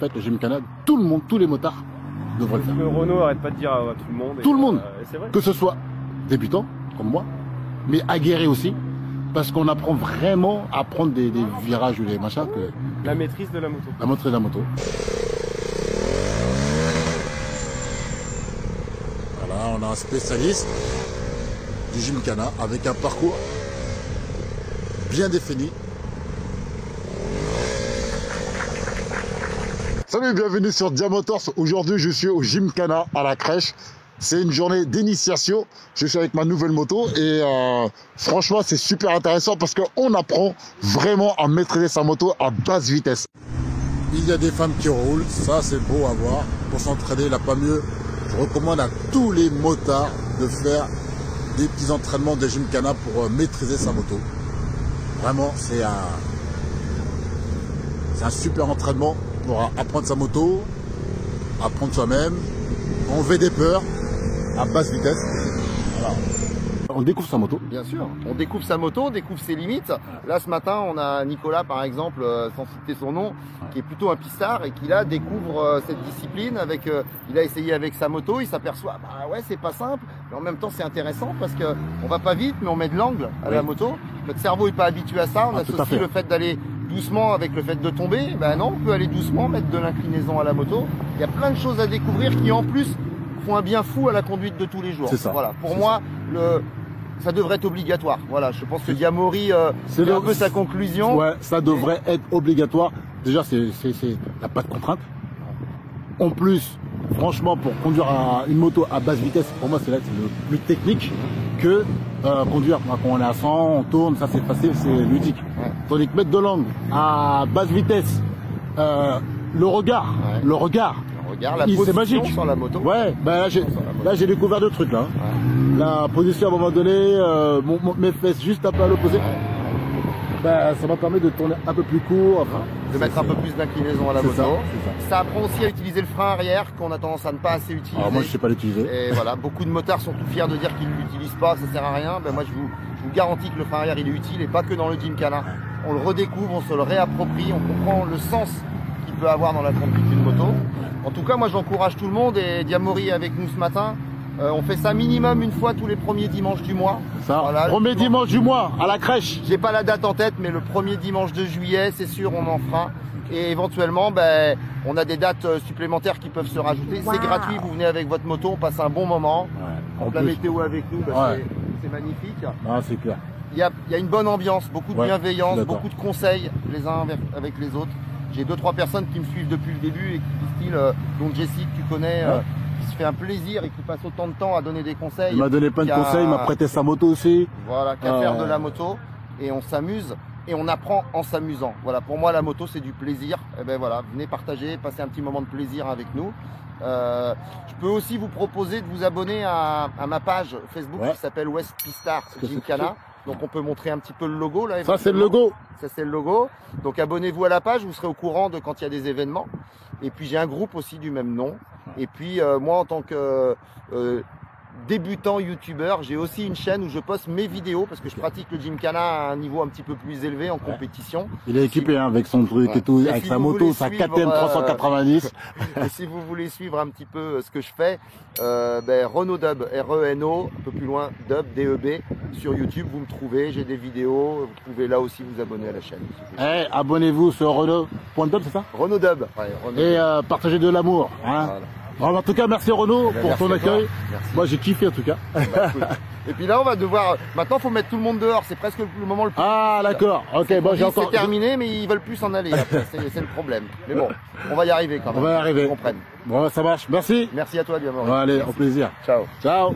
fait, le Gymkhana, tout le monde, tous les motards devraient le faire. Le Renault arrête pas de dire à tout le monde. Tout le monde, c'est vrai. que ce soit débutant, comme moi, mais aguerri aussi, parce qu'on apprend vraiment à prendre des virages ou des machins. La maîtrise de la moto. La maîtrise de la moto. Voilà, on a un spécialiste du Gymkhana avec un parcours bien défini. Salut, bienvenue sur Diamotors. Aujourd'hui, je suis au Gymkhana à la crèche. C'est une journée d'initiation. Je suis avec ma nouvelle moto et franchement, c'est super intéressant parce qu'on apprend vraiment à maîtriser sa moto à basse vitesse. Il y a des femmes qui roulent, ça c'est beau à voir. Pour s'entraîner, là pas mieux. Je recommande à tous les motards de faire des petits entraînements de Gymkhana pour maîtriser sa moto. Vraiment, c'est un super entraînement pour apprendre sa moto, apprendre soi-même, enlever des peurs à basse vitesse. Voilà. On découvre sa moto. Bien sûr, on découvre sa moto, on découvre ses limites. Là ce matin, on a Nicolas par exemple, sans citer son nom, qui est plutôt un pistard et qui là découvre cette discipline avec. Il a essayé avec sa moto, il s'aperçoit, bah ouais, c'est pas simple, mais en même temps c'est intéressant parce que on va pas vite, mais on met de l'angle à la moto. Notre cerveau est pas habitué à ça. On associe le fait d'aller doucement avec le fait de tomber. Ben non, on peut aller doucement, mettre de l'inclinaison à la moto. Il y a plein de choses à découvrir qui en plus font un bien fou à la conduite de tous les jours. C'est ça. Voilà. Pour moi, ça devrait être obligatoire. Voilà. Je pense que Diamori, c'est un peu sa conclusion. Ouais, ça devrait être obligatoire. Déjà, il n'y a pas de contrainte. En plus, franchement, pour conduire une moto à basse vitesse, pour moi, c'est le plus technique que conduire. Quand on est à 100, on tourne, ça c'est facile, c'est ludique. Ouais. Tandis que mettre de l'angle à basse vitesse, le regard, la c'est position magique. Sur la moto. Ouais, ben là j'ai découvert deux trucs là. Ouais. La position à un moment donné, mes fesses juste un peu à l'opposé. Ben, ça m'a permis de tourner un peu plus court. Enfin, de mettre un peu plus d'inclinaison à la moto. Ça. Ça apprend aussi à utiliser le frein arrière qu'on a tendance à ne pas assez utiliser. Alors moi je sais pas l'utiliser. Et voilà, beaucoup de motards sont tout fiers de dire qu'ils ne l'utilisent pas, ça sert à rien. Ben moi je vous garantis que le frein arrière il est utile et pas que dans le Gymkhana. On le redécouvre, on se le réapproprie, on comprend le sens qu'il peut avoir dans la conduite d'une moto. En tout cas, moi j'encourage tout le monde et Diamori est avec nous ce matin. On fait ça minimum une fois tous les premiers dimanches du mois. Ça, voilà, premier dimanche du mois à la crèche. J'ai pas la date en tête, mais le premier dimanche de juillet, c'est sûr, on en fera. Et éventuellement, ben, on a des dates supplémentaires qui peuvent se rajouter. C'est gratuit, vous venez avec votre moto, on passe un bon moment. Ouais, la météo avec nous, ben, c'est magnifique. Ah, c'est clair. Il y a une bonne ambiance, beaucoup de bienveillance, beaucoup de conseils les uns avec les autres. J'ai 2-3 personnes qui me suivent depuis le début et qui disent dont Jessie que tu connais, qui se fait un plaisir et qui passe autant de temps à donner des conseils. Il m'a donné plein de conseils, il m'a prêté sa moto aussi. Voilà, qu'à faire de la moto et on s'amuse et on apprend en s'amusant. Voilà, pour moi la moto c'est du plaisir. Et ben voilà, venez partager, passer un petit moment de plaisir avec nous. Je peux aussi vous proposer de vous abonner à ma page Facebook qui s'appelle West Pistard Gymkhana. Donc on peut montrer un petit peu le logo là. Ça c'est le logo. Ça c'est le logo. Donc abonnez-vous à la page, vous serez au courant de quand il y a des événements. Et puis j'ai un groupe aussi du même nom. Et puis moi en tant que débutant youtubeur, j'ai aussi une chaîne où je poste mes vidéos parce que je pratique le Gymkhana à un niveau un petit peu plus élevé en compétition. Il est équipé avec son truc et tout, avec sa moto, sa KTM 390. Et si vous voulez suivre un petit peu ce que je fais, Renault Dub, R-E-N-O, un peu plus loin, Dub, D-E-B, sur YouTube, vous me trouvez, j'ai des vidéos, vous pouvez là aussi vous abonner à la chaîne. Abonnez-vous sur Renault.dub, c'est ça? Renault Dub. Ouais, Renault et partagez de l'amour. Hein. Voilà. Alors, en tout cas, merci Renaud pour ton accueil. Moi, j'ai kiffé en tout cas. Et puis là, on va devoir. Maintenant, faut mettre tout le monde dehors. C'est presque le moment le plus. Ah, d'accord. Ok, bon, j'ai encore. C'est terminé, mais ils veulent plus s'en aller. C'est le problème. Mais bon, on va y arriver quand même. On va y arriver. Comprenne. Bon, ça marche. Merci. Merci à toi, Diamori. Bon, allez, au plaisir. Ciao. Ciao.